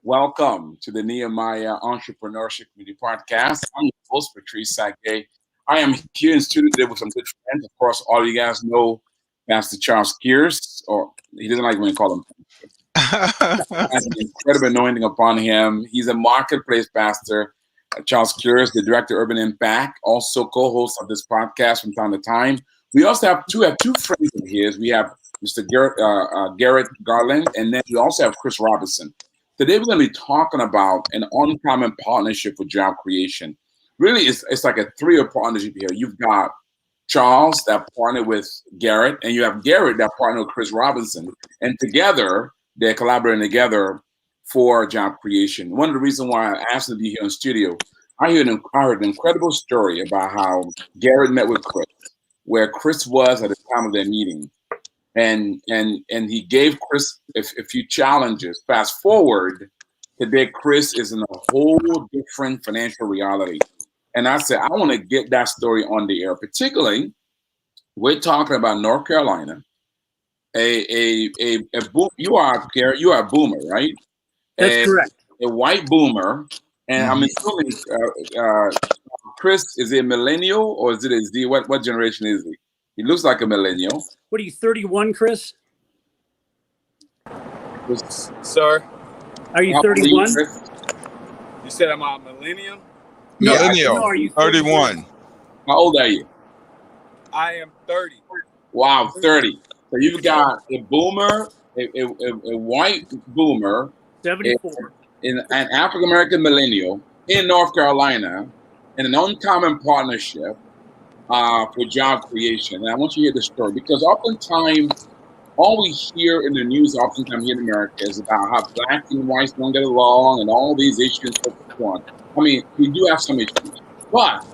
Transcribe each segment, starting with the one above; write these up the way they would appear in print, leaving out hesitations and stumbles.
Welcome to the Nehemiah Entrepreneurship Community Podcast. I'm your host, Patrice Sage. I am here in studio today with some good friends. Of course, all you guys know Pastor Charles Kearse, or he doesn't like when you call him. Has an incredible anointing upon him. He's a marketplace pastor. Charles Kearse, the director of Urban Impact, also co-host of this podcast from time to time. We also have two friends of his. We have Mr. Garret Garland, and then we also have Chris Roberson. Today we're going to be talking about an uncommon partnership for job creation. Really, it's like a three-year partnership here. You've got Charles that partnered with Garret, and you have Garret that partnered with Chris Robinson, and together they're collaborating together for job creation. One of the reasons why I asked them to be here in studio, I heard an incredible story about how Garret met with Chris, where Chris was at the time of their meeting. And he gave Chris a few challenges. Fast forward, today Chris is in a whole different financial reality. And I said, I want to get that story on the air. Particularly, we're talking about North Carolina. You are a boomer, right? That's correct. A white boomer, and I'm assuming Chris is he a millennial or is it a Z? What generation is he? He looks like a millennial. What are you, 31, Chris? Sir, are you 31? You said I'm a millennium? Millennial. No, are you 31. How old are you? I am 30. Wow, 30. So you've got a boomer, a white boomer, 74, an African American millennial in North Carolina, in an uncommon partnership for job creation. And I want you to hear the story because oftentimes all we hear in the news oftentimes here in America is about how black and whites don't get along and all these issues and so on. I mean, we do have some issues, but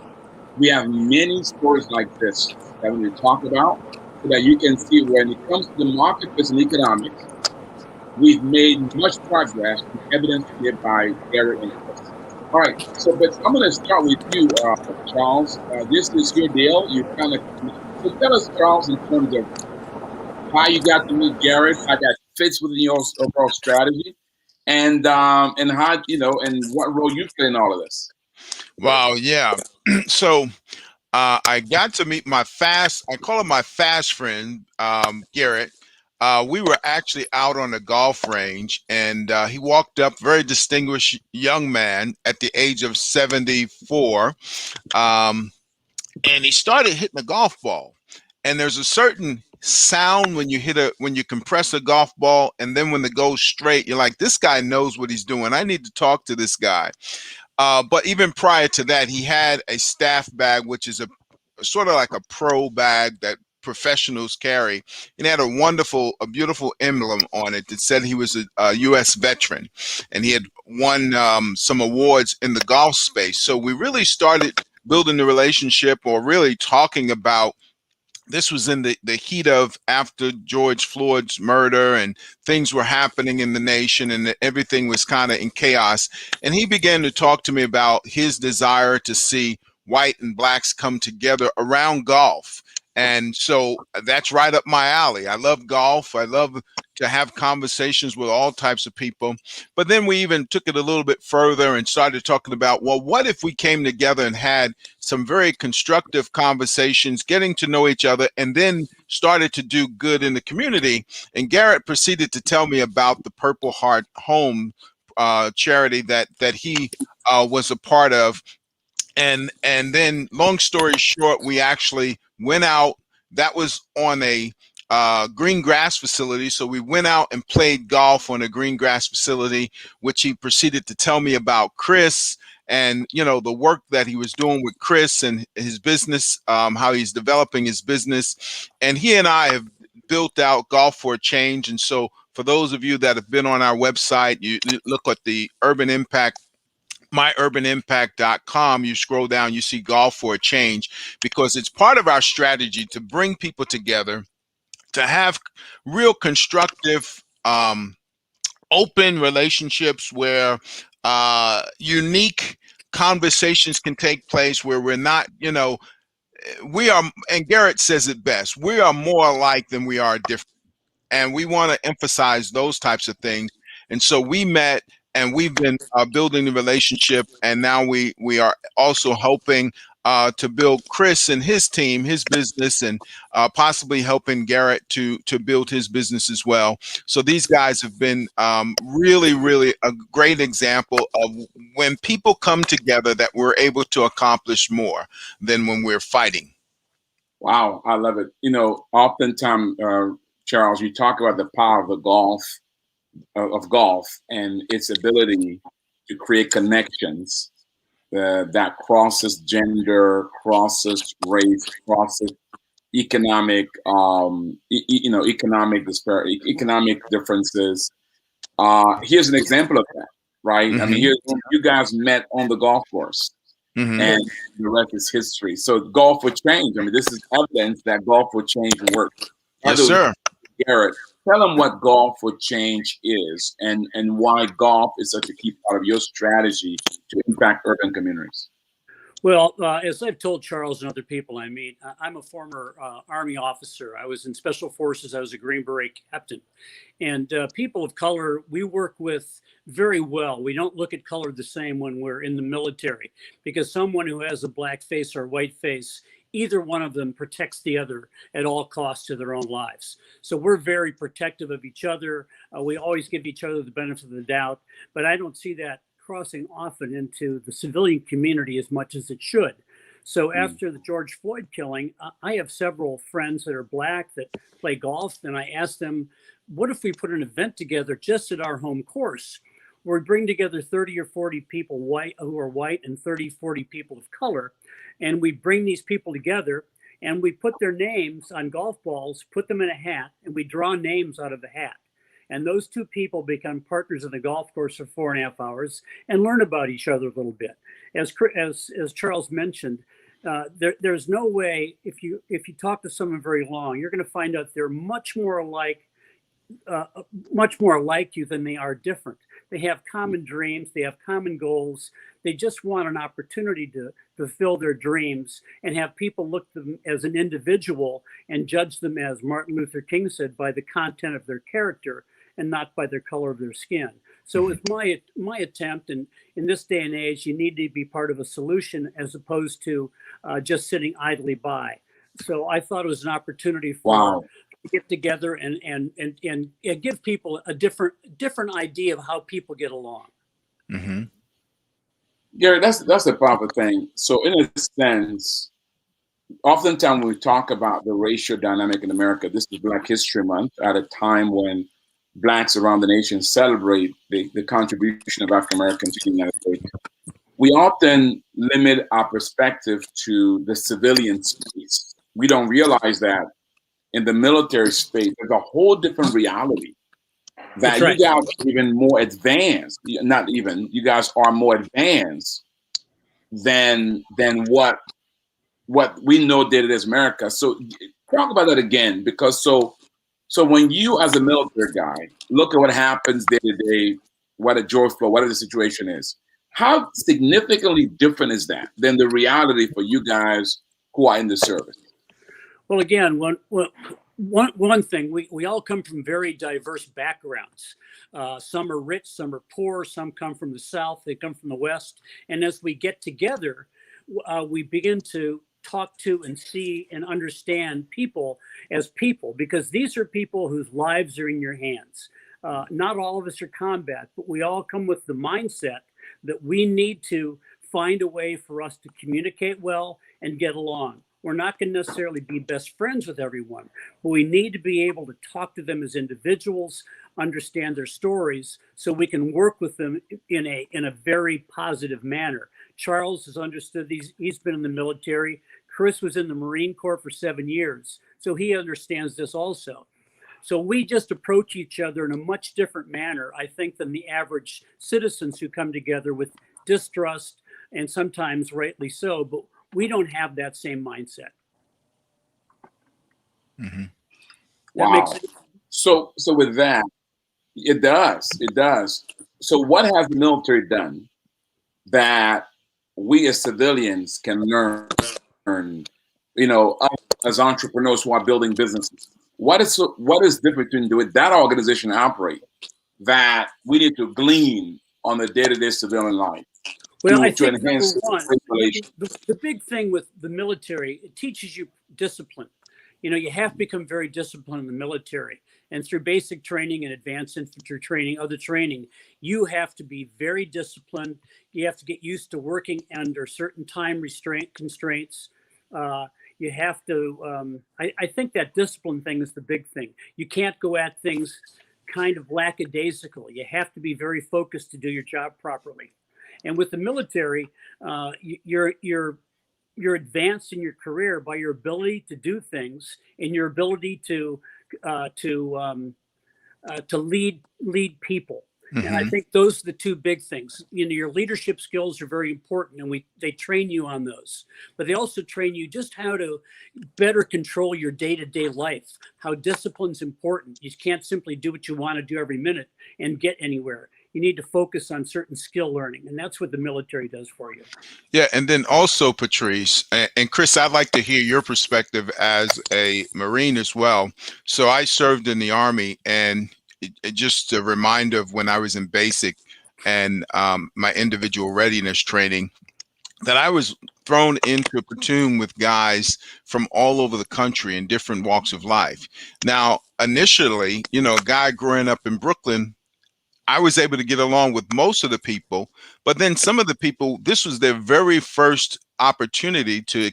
we have many stories like this that we need to talk about so that you can see when it comes to the marketplace and economics, we've made much progress, evidenced here by Garret and Chris. All right, so but I'm going to start with you, Charles. This is your deal. You so tell us, Charles, in terms of how you got to meet Garret, how that fits within your overall strategy, and how and what role you play in all of this. Wow, yeah. So I got to meet I call him my fast friend, Garret. We were actually out on a golf range, and he walked up, very distinguished young man at the age of 74, and he started hitting a golf ball. And there's a certain sound when you compress a golf ball, and then when it goes straight, you're like, this guy knows what he's doing. I need to talk to this guy. But even prior to that, he had a staff bag, which is a sort of like a pro bag that professionals carry. And it had a beautiful emblem on it that said he was a U.S. veteran, and he had won some awards in the golf space. So we really started building the relationship, or really talking about. This was in the heat of after George Floyd's murder, and things were happening in the nation, and everything was kind of in chaos. And he began to talk to me about his desire to see white and blacks come together around golf. And so that's right up my alley. I love golf. I love to have conversations with all types of people. But then we even took it a little bit further and started talking about, well, what if we came together and had some very constructive conversations, getting to know each other, and then started to do good in the community. And Garret proceeded to tell me about the Purple Heart Home charity that he was a part of. And then, long story short, we actually went out. That was on a green grass facility. So we went out and played golf on a green grass facility, which he proceeded to tell me about Chris and, the work that he was doing with Chris and his business, how he's developing his business. And he and I have built out Golf for a Change. And so for those of you that have been on our website, you look at the Urban Impact, myurbanimpact.com, you scroll down, you see Golf for a Change, because it's part of our strategy to bring people together, to have real constructive, open relationships where unique conversations can take place, where we're not, we are, and Garret says it best, we are more alike than we are different. And we want to emphasize those types of things. And so we met and we've been building the relationship, and now we are also helping to build Chris and his team, his business, and possibly helping Garret to build his business as well. So these guys have been really a great example of when people come together that we're able to accomplish more than when we're fighting. Wow, I love it. Oftentimes, Charles, you talk about the power of the golf and its ability to create connections that crosses gender, crosses race, crosses economic, economic differences. Here's an example of that, right? I mean, you guys met on the golf course, and the rest is history. So golf would change. I mean, this is evidence that golf would change and work. Yes, sir. Garret, tell them what golf for change is and why golf is such a key part of your strategy to impact urban communities. Well, as I've told Charles and other people I meet, I'm a former Army officer. I was in Special Forces. I was a Green Beret captain. And people of color, we work with very well. We don't look at color the same when we're in the military, because someone who has a black face or white face, either one of them protects the other at all costs to their own lives. So we're very protective of each other. We always give each other the benefit of the doubt, but I don't see that crossing often into the civilian community as much as it should. So after the George Floyd killing, I have several friends that are black that play golf, and I asked them, what if we put an event together just at our home course where we bring together 30 or 40 people who are white and 30, 40 people of color, and we bring these people together and we put their names on golf balls, put them in a hat, and we draw names out of the hat. And those two people become partners on the golf course for 4.5 hours and learn about each other a little bit. As Charles mentioned, there's no way, if you talk to someone very long, you're going to find out they're much more alike you than they are different. They have common dreams. They have common goals. They just want an opportunity to fulfill their dreams and have people look at them as an individual and judge them, as Martin Luther King said, by the content of their character and not by the color of their skin. So with my attempt, and in this day and age, you need to be part of a solution as opposed to just sitting idly by. So I thought it was an opportunity for to get together and give people a different idea of how people get along. Gary, that's the proper thing. So in a sense, oftentimes when we talk about the racial dynamic in America, this is Black History Month at a time when Blacks around the nation celebrate the contribution of African Americans to the United States. We often limit our perspective to the civilian space. We don't realize that in the military space, there's a whole different reality. That you guys are even more advanced. Not even, you guys are more advanced than what we know did as America. So talk about that again, because so when you as a military guy look at what happens day to day, what a George Floyd, whatever the situation is, how significantly different is that than the reality for you guys who are in the service? Well, again, one thing, we all come from very diverse backgrounds. Some are rich, some are poor, some come from the South, they come from the West. And as we get together, we begin to talk to and see and understand people as people, because these are people whose lives are in your hands. Not all of us are combat, but we all come with the mindset that we need to find a way for us to communicate well and get along. We're not going to necessarily be best friends with everyone, but we need to be able to talk to them as individuals, understand their stories, so we can work with them in a very positive manner. Charles has understood these. He's been in the military. Chris was in the Marine Corps for 7 years, so he understands this also. So we just approach each other in a much different manner, I think, than the average citizens who come together with distrust, and sometimes rightly so, but we don't have that same mindset. That makes sense? So with that, it does. So what has the military done that we as civilians can learn, as entrepreneurs who are building businesses? What is different between the way that organization operate that we need to glean on the day-to-day civilian life Well, I to think number enhance one, relations? the big thing with the military, it teaches you discipline. You know, you have to become very disciplined in the military. And through basic training and advanced infantry training, other training, you have to be very disciplined. You have to get used to working under certain time constraints. You have to, I think that discipline thing is the big thing. You can't go at things kind of lackadaisical. You have to be very focused to do your job properly. And with the military, you're advanced in your career by your ability to do things and your ability to lead people. Mm-hmm. And I think those are the two big things. You know, your leadership skills are very important, and they train you on those. But they also train you just how to better control your day-to-day life, how discipline's important. You can't simply do what you want to do every minute and get anywhere. You need to focus on certain skill learning, and that's what the military does for you. Yeah, and then also, Patrice, and Chris, I'd like to hear your perspective as a Marine as well. So I served in the Army, and just a reminder of when I was in basic and my individual readiness training, that I was thrown into a platoon with guys from all over the country in different walks of life. Now, initially, you know, a guy growing up in Brooklyn, I was able to get along with most of the people, but then some of the people, this was their very first opportunity to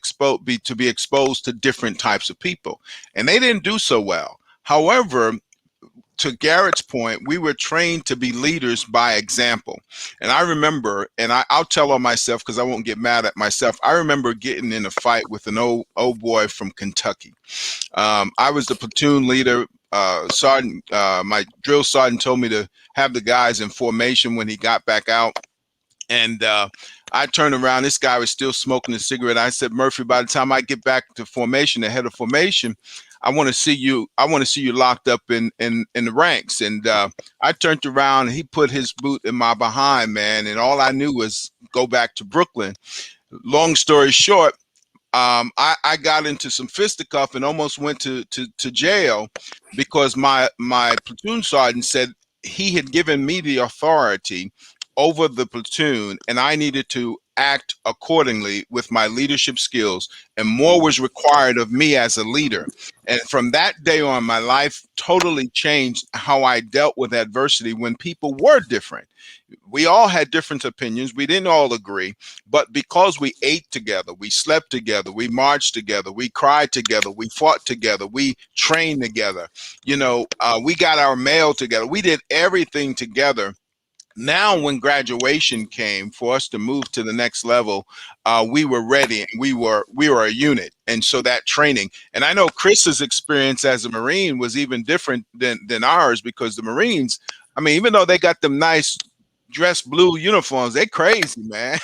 be exposed to different types of people, and they didn't do so well. However, to Garrett's point, we were trained to be leaders by example. And I remember, and I'll tell on myself because I won't get mad at myself. I remember getting in a fight with an old boy from Kentucky. I was the platoon leader. Sergeant, my drill sergeant told me to have the guys in formation when he got back out. And I turned around. This guy was still smoking a cigarette. I said, Murphy, by the time I get back to formation, the head of formation, I want to see you locked up in the ranks. And I turned around and he put his boot in my behind, man. And all I knew was go back to Brooklyn. Long story short, I got into some fisticuff and almost went to jail because my platoon sergeant said he had given me the authority over the platoon, and I needed to act accordingly with my leadership skills, and more was required of me as a leader. And from that day on, my life totally changed how I dealt with adversity when people were different. We all had different opinions. We didn't all agree, but because we ate together, we slept together, we marched together, we cried together, we fought together, we trained together, you know, we got our mail together, we did everything together. Now, when graduation came for us to move to the next level, we were ready. We were a unit, and so that training. And I know Chris's experience as a Marine was even different than ours, because the Marines, I mean, even though they got them nice dress blue uniforms, they crazy, man.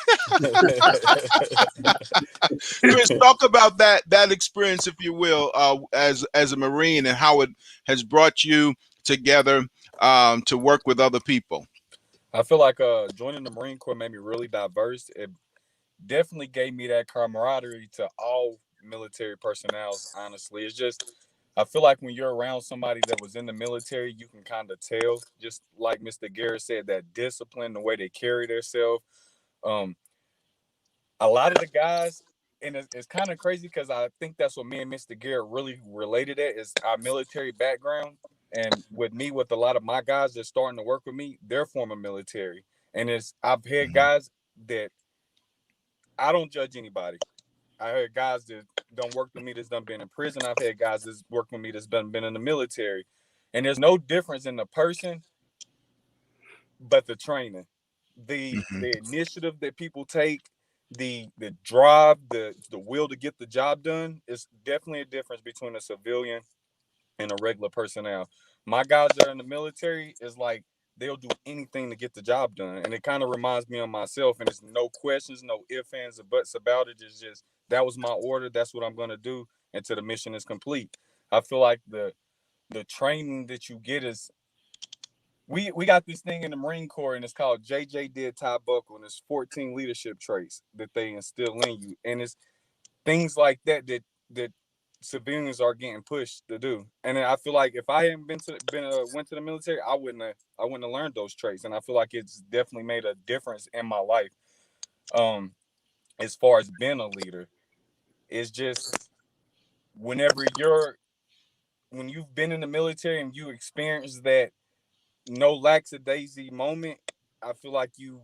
Chris, talk about that experience, if you will, as a Marine, and how it has brought you together to work with other people. I feel like joining the Marine Corps made me really diverse. It definitely gave me that camaraderie to all military personnel, honestly. It's just, I feel like when you're around somebody that was in the military, you can kind of tell, just like Mr. Garrett said, that discipline, the way they carry themselves. A lot of the guys, and it's kind of crazy because I think that's what me and Mr. Garrett really related at, is our military background. And with a lot of my guys that's starting to work with me, they're former military. And I've had guys that I don't judge anybody. I heard guys that don't work with me that's done been in prison. I've had guys that's worked with me that's been in the military. And there's no difference in the person, but the training, the initiative that people take, the drive, the will to get the job done. Is definitely a difference between a civilian and a regular personnel. My guys that are in the military is like, they'll do anything to get the job done. And it kind of reminds me of myself, and it's no questions, no ifs, ands, or buts about it. It's just, that was my order. That's what I'm going to do until the mission is complete. I feel like the training that you get is, we got this thing in the Marine Corps, and it's called JJ Did Ty Buckle, and it's 14 leadership traits that they instill in you. And it's things like that civilians are getting pushed to do. And I feel like if I hadn't went to the military, I wouldn't have learned those traits. And I feel like it's definitely made a difference in my life. As far as being a leader, it's just whenever when you've been in the military and you experience that no lackadaisy moment, I feel like you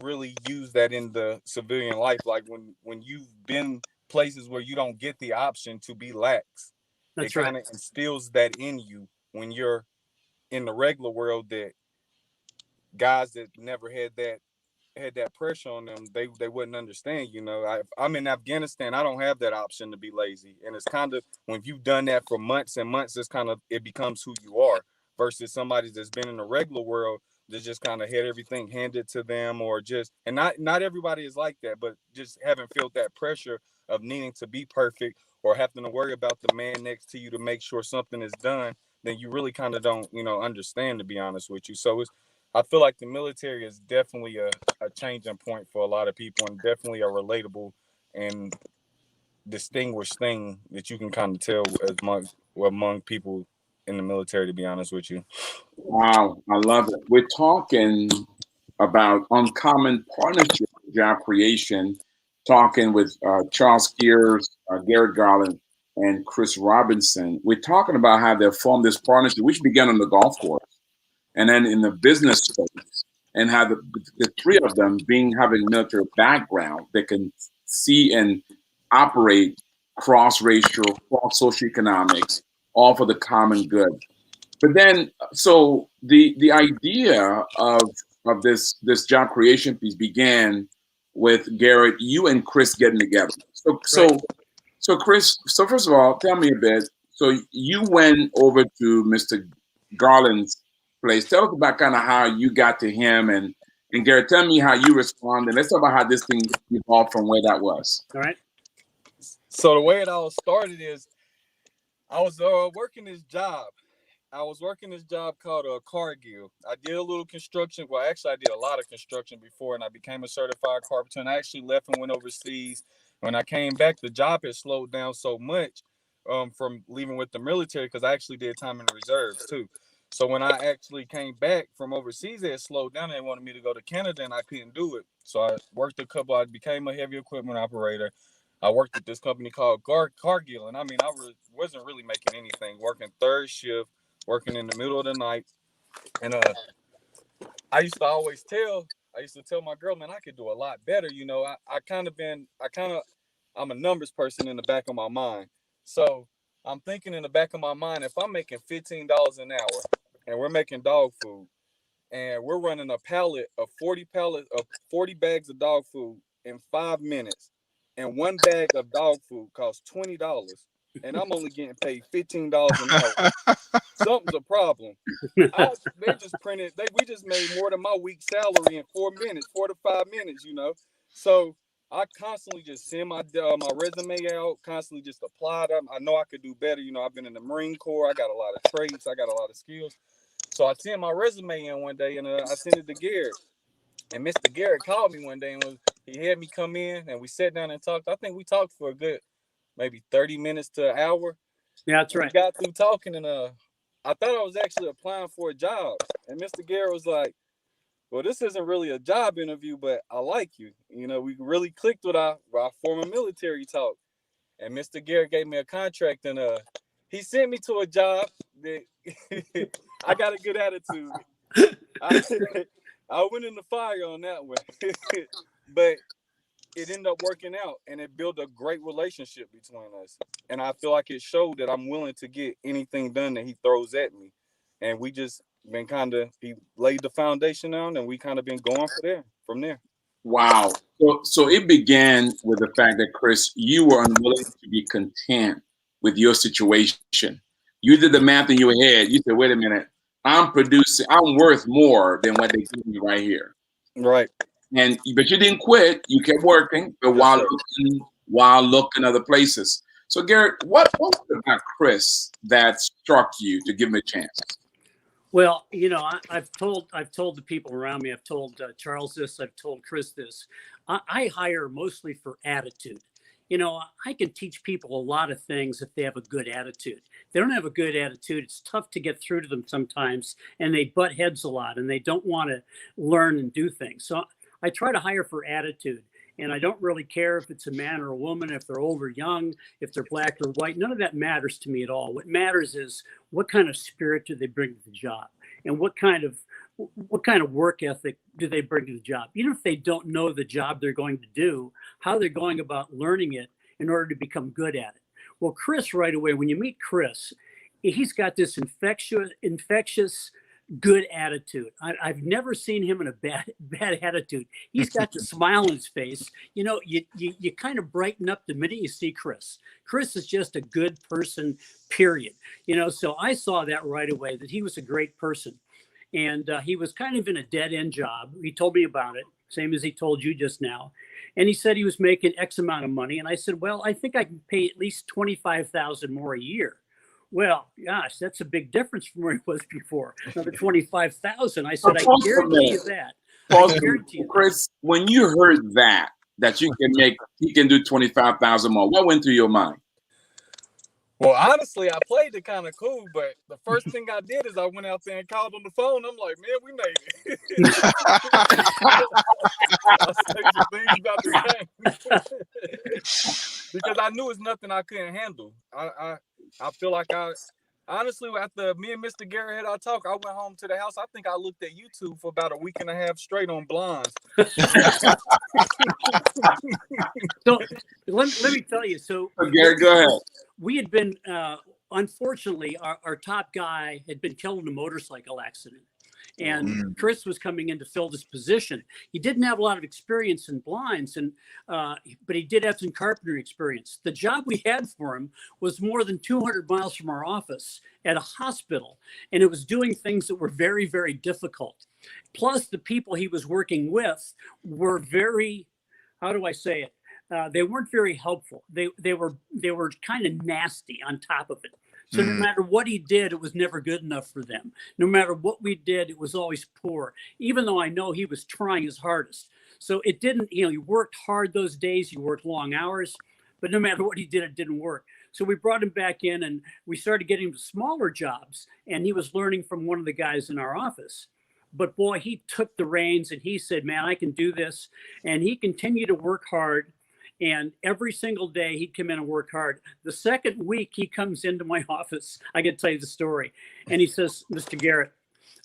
really use that in the civilian life. Like when you've been places where you don't get the option to be lax, That's it right. kind of instills that in you when you're in the regular world, that guys that never had that pressure on them, they wouldn't understand. I'm in Afghanistan, I don't have that option to be lazy. And it's kind of, when you've done that for months and months, it becomes who you are, versus somebody that's been in the regular world that just kind of had everything handed to them, or just, and not everybody is like that, but just haven't felt that pressure of needing to be perfect or having to worry about the man next to you to make sure something is done. Then you really kind of don't understand, to be honest with you. So I feel like the military is definitely a changing point for a lot of people, and definitely a relatable and distinguished thing that you can kind of tell among people in the military, to be honest with you. Wow, I love it. We're talking about uncommon partnership job creation, talking with Charles Kearse, Garret Garland, and Chris Robinson. We're talking about how they formed this partnership, which began on the golf course and then in the business space, and how the three of them having military background, they can see and operate cross-racial, cross-socioeconomics, all for the common good. But then, so the idea of this job creation piece began with Garret, you and Chris getting together. So Chris, so first of all, tell me a bit. So you went over to Mr. Garland's place. Tell us about kind of how you got to him, and Garret, tell me how you responded. Let's talk about how this thing evolved from where that was. All right. So the way it all started is I was working this job. I was working this job called Cargill. I did a little construction. Well, actually, I did a lot of construction before, and I became a certified carpenter. And I actually left and went overseas. When I came back, the job had slowed down so much from leaving with the military, because I actually did time in the reserves too. So when I actually came back from overseas, it slowed down. They wanted me to go to Canada, and I couldn't do it. So I I became a heavy equipment operator. I worked at this company called Cargill, and I mean, wasn't really making anything, working third shift, working in the middle of the night. And I used to tell my girl, man, I could do a lot better. I'm a numbers person in the back of my mind. So I'm thinking in the back of my mind, if I'm making $15 an hour and we're making dog food and we're running a pallet of 40 bags of dog food in 5 minutes, and one bag of dog food costs $20, and I'm only getting paid $15 an hour, something's a problem. We just made more than my week's salary in 4 minutes, 4 to 5 minutes, So I constantly just send my resume out, constantly just apply them. I know I could do better. I've been in the Marine Corps. I got a lot of traits. I got a lot of skills. So I sent my resume in one day, and I sent it to Garret. And Mr. Garret called me one day, and he had me come in, and we sat down and talked. I think we talked for a good maybe 30 minutes to an hour. Yeah, that's right. We got through talking, and I thought I was actually applying for a job. And Mr. Garret was like, well, this isn't really a job interview, but I like you. We really clicked with our former military talk. And Mr. Garret gave me a contract, and he sent me to a job that I got a good attitude. I went in the fire on that one. But it ended up working out, and it built a great relationship between us. And I feel like it showed that I'm willing to get anything done that he throws at me. And we just been he laid the foundation down, and we kind of been going from there. Wow. So it began with the fact that, Chris, you were unwilling to be content with your situation. You did the math in your head. You said, wait a minute, I'm worth more than what they give me right here. Right. But you didn't quit. You kept working, but while looking other places. So Garret, what was it about Chris that struck you to give him a chance? Well, I've told the people around me, I've told Charles this, I've told Chris this. I hire mostly for attitude. You know, I can teach people a lot of things if they have a good attitude. If they don't have a good attitude, it's tough to get through to them sometimes, and they butt heads a lot, and they don't want to learn and do things. So I try to hire for attitude. And I don't really care if it's a man or a woman, if they're old or young, if they're black or white. None of that matters to me at all. What matters is what kind of spirit do they bring to the job, and what kind of work ethic do they bring to the job. Even if they don't know the job they're going to do, how they're going about learning it in order to become good at it. Well, Chris, right away, when you meet Chris, he's got this infectious good attitude. I've never seen him in a bad attitude. He's got the smile on his face. You know, you kind of brighten up the minute you see Chris. Chris is just a good person, period. You know, so I saw that right away, that he was a great person. And he was kind of in a dead end job. He told me about it, same as he told you just now. And he said he was making X amount of money. And I said, well, I think I can pay at least $25,000 more a year. Well, gosh, that's a big difference from where he was before. Another $25,000. I said, I guarantee you that. I guarantee you, Chris, when you heard that he can do 25,000 more, what went through your mind? Well, honestly, I played it kind of cool, but the first thing I did is I went out there and called on the phone. I'm like, man, we made it. I said some things about the game because I knew it's nothing I couldn't handle. I feel like honestly, after me and Mr. Garret had our talk, I went home to the house. I think I looked at YouTube for about a week and a half straight on blinds. So let me tell you. So Garret, go ahead. We had been, unfortunately, our top guy had been killed in a motorcycle accident. And Chris was coming in to fill this position. He didn't have a lot of experience in blinds, but he did have some carpentry experience. The job we had for him was more than 200 miles from our office at a hospital, and it was doing things that were very, very difficult. Plus, the people he was working with were very, how do I say it? They weren't very helpful. They were kind of nasty on top of it. So no matter what he did, it was never good enough for them. No matter what we did, it was always poor, even though I know he was trying his hardest. So it didn't, he worked hard those days. He worked long hours, but no matter what he did, it didn't work. So we brought him back in and we started getting him smaller jobs, and he was learning from one of the guys in our office. But boy, he took the reins and he said, man, I can do this. And he continued to work hard. And every single day he'd come in and work hard. The second week he comes into my office, I can tell you the story. And he says, Mr. Garret,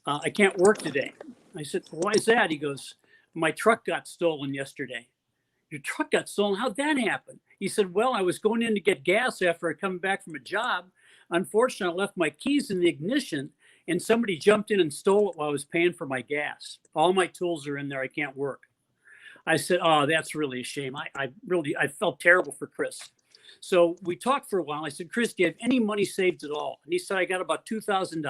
I can't work today. I said, why is that? He goes, my truck got stolen yesterday. Your truck got stolen? How'd that happen? He said, well, I was going in to get gas after I come back from a job. Unfortunately, I left my keys in the ignition and somebody jumped in and stole it while I was paying for my gas. All my tools are in there. I can't work. I said, oh, that's really a shame. I felt terrible for Chris. So we talked for a while. I said, Chris, do you have any money saved at all? And he said, I got about $2,000.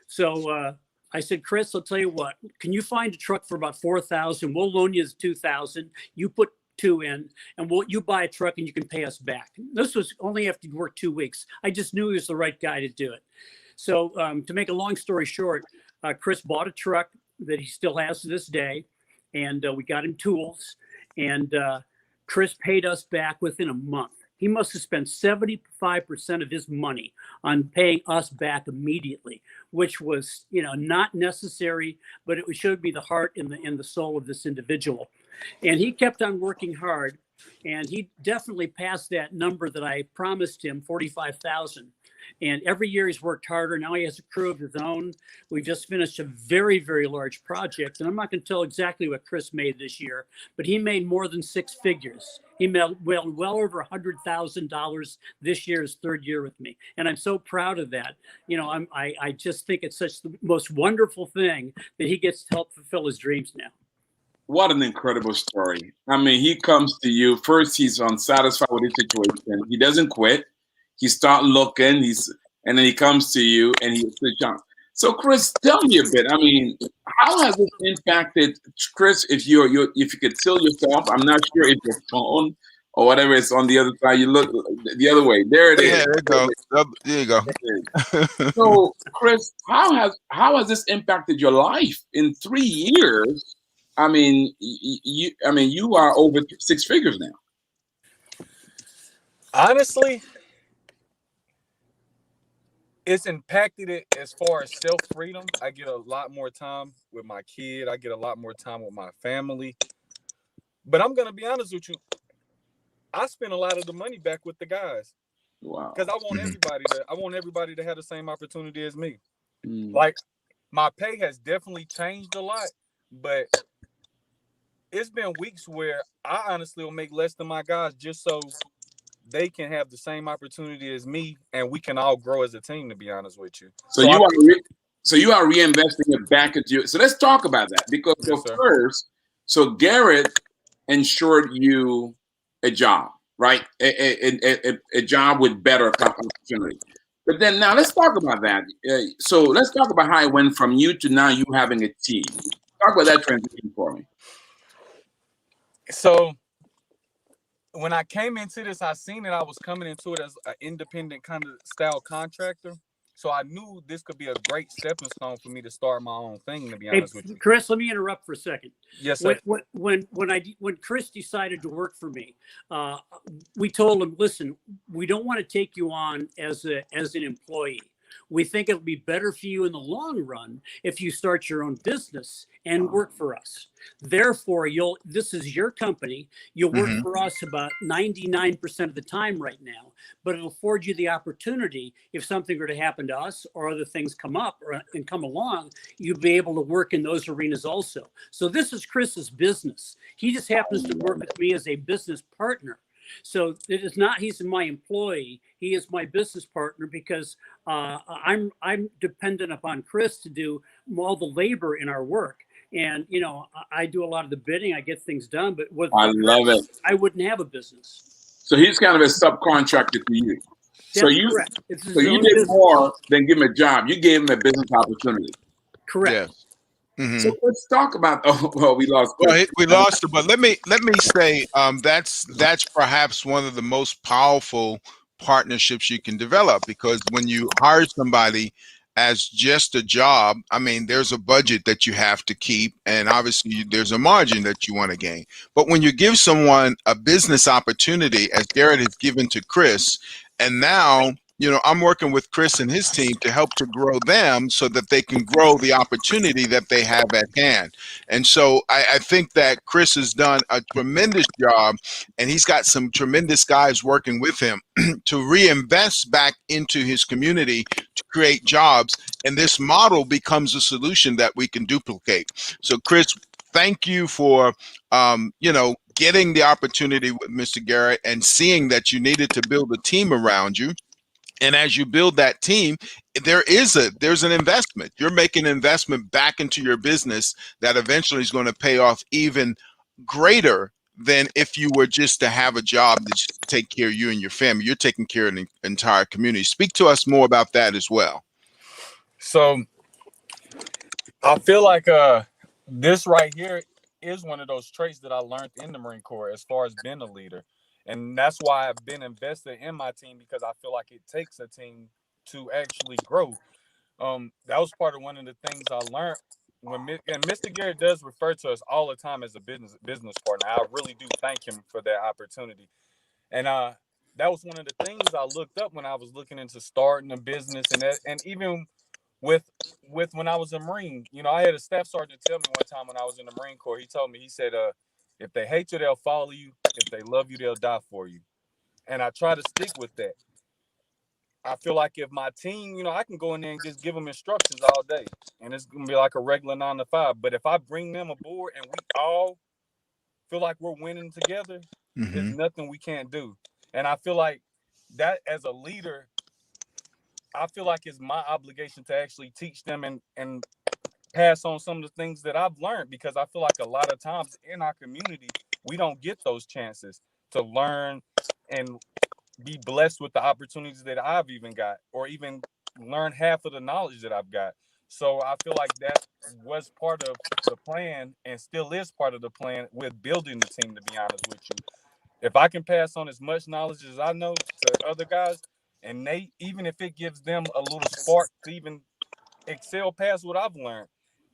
So I said, Chris, I'll tell you what, can you find a truck for about $4,000? We'll loan you the $2,000. You put $2,000 in, and you buy a truck and you can pay us back. This was only after you work 2 weeks. I just knew he was the right guy to do it. So to make a long story short, Chris bought a truck that he still has to this day. And we got him tools, and Chris paid us back within a month. He must have spent 75% of his money on paying us back immediately, which was, not necessary, but it showed me the heart and the soul of this individual. And he kept on working hard, and he definitely passed that number that I promised him, 45,000. And every year he's worked harder. Now he has a crew of his own. We just finished a very, very large project. And I'm not going to tell exactly what Chris made this year, but he made more than 6 figures. He made well over $100,000 this year, his 3rd year with me. And I'm so proud of that. I just think it's such the most wonderful thing that he gets to help fulfill his dreams now. What an incredible story. I mean, he comes to you. First, he's unsatisfied with his situation. He doesn't quit. He starts looking, and then he comes to you and he switch on. So, Chris, tell me a bit. I mean, how has this impacted, Chris? If you could tell yourself, I'm not sure if your phone or whatever is on the other side. You look the other way. There it is. Yeah, there you go. So, Chris, how has this impacted your life in 3 years? I mean, you are over 6 figures now. Honestly, it's impacted it as far as self freedom. I get a lot more time with my kid. I get a lot more time with my family. But I'm gonna be honest with you. I spend a lot of the money back with the guys because Wow. I want Mhm. everybody to. I want everybody to have the same opportunity as me. Mm. Like my pay has definitely changed a lot, but it's been weeks where I honestly will make less than my guys just so they can have the same opportunity as me and we can all grow as a team, to be honest with you. So So I you are feel, so you are reinvesting it back into you. So let's talk about that because yes, so sir. first, so Garret ensured you a job, right? A job with better opportunity. But then now let's talk about that. So let's talk about how it went from you to now you having a team. Talk about that transition for me. So when I came into this, I seen that I was coming into it as an independent kind of style contractor. So I knew this could be a great stepping stone for me to start my own thing, to be Hey, honest with you. Chris, let me interrupt for a second. Yes, sir. When Chris decided to work for me, uh, we told him, listen, we don't want to take you on as an employee. We think it'll be better for you in the long run if you start your own business and work for us. Therefore, this is your company. You'll work Mhm. for us about 99% of the time right now, but it'll afford you the opportunity if something were to happen to us or other things come up and come along, you'd be able to work in those arenas also. So this is Chris's business. He just happens to work with me as a business partner. So it is not he's my employee. He is my business partner because I'm dependent upon Chris to do all the labor in our work. And I do a lot of the bidding. I get things done. But I without love it. Chris, I wouldn't have a business. So he's kind of a subcontractor to you. So That's you correct. It's so his you own did business. more than give him a job. You gave him a business opportunity. Correct. Yes. Mhm. So let's talk about. Oh well, we lost Chris. Well, we lost it, but let me say that's perhaps one of the most powerful partnerships you can develop because when you hire somebody as just a job, I mean, there's a budget that you have to keep, and obviously there's a margin that you want to gain. But when you give someone a business opportunity, as Garret has given to Chris, and now I'm working with Chris and his team to help to grow them so that they can grow the opportunity that they have at hand. And so I think that Chris has done a tremendous job, and he's got some tremendous guys working with him to reinvest back into his community to create jobs. And this model becomes a solution that we can duplicate. So, Chris, thank you for, getting the opportunity with Mr. Garret and seeing that you needed to build a team around you. And as you build that team, there's an investment. You're making an investment back into your business that eventually is going to pay off even greater than if you were just to have a job to just take care of you and your family. You're taking care of the entire community. Speak to us more about that as well. So I feel like this right here is one of those traits that I learned in the Marine Corps as far as being a leader. And that's why I've been invested in my team because I feel like it takes a team to actually grow. That was part of one of the things I learned and Mr. Garrett does refer to us all the time as a business partner. I really do thank him for that opportunity. And that was one of the things I looked up when I was looking into starting a business and even with when I was a Marine, I had a staff sergeant tell me one time when I was in the Marine Corps, he told me, he said, if they hate you, they'll follow you. If they love you, they'll die for you. And I try to stick with that. I feel like if my team, I can go in there and just give them instructions all day and it's going to be like a regular 9 to 5. But if I bring them aboard and we all feel like we're winning together, there's Hmm. nothing we can't do. And I feel like that as a leader, I feel like it's my obligation to actually teach them and pass on some of the things that I've learned because I feel like a lot of times in our community, we don't get those chances to learn and be blessed with the opportunities that I've even got or even learn half of the knowledge that I've got. So I feel like that was part of the plan and still is part of the plan with building the team, to be honest with you. If I can pass on as much knowledge as I know to other guys, and they, even if it gives them a little spark to even excel past what I've learned,